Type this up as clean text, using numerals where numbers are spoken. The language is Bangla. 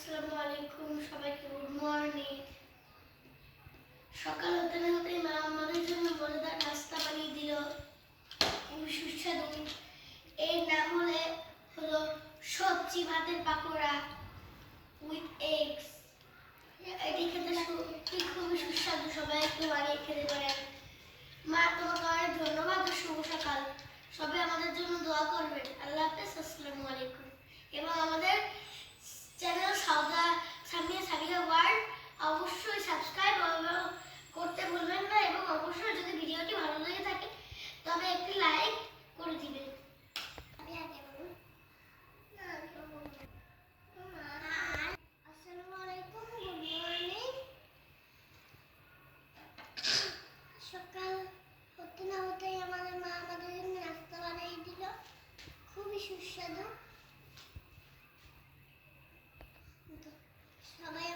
আসসালামু আলাইকুম, সবাইকে গুড মর্নিং। সকাল হতে না হতেই মা আমাদের জন্য মজাদার নাস্তা বানিয়ে দিল, খুবই সুস্বাদু। এর নাম হলো সবজি ভাতের পাকোড়া উইথ এগস। এটি খেতে সত্যি খুবই সুস্বাদু, সবাই একটু বানিয়ে খেতে পারেন। মা, তোমাকে অনেক ধন্যবাদ ও শুভ সকাল। সবাই আমাদের জন্য দোয়া করবেন। আল্লাহ হাফেজ, আসসালামু আলাইকুম। এবং আমাদের চ্যানেল সামিয়া সাবিহা ওয়ার্ল্ড অবশ্যই সাবস্ক্রাইব করতে ভুলবেন না, এবং অবশ্যই যদি ভিডিওটি ভালো লেগে থাকে তবে একটি লাইক করে দিবেন। আসসালামু আলাইকুম, গুড মর্নিং। সকাল হতে না হতেই আমাদের মা আমাদের জন্য নাস্তা বানিয়ে দিল, খুবই সুস্বাদু। সবাই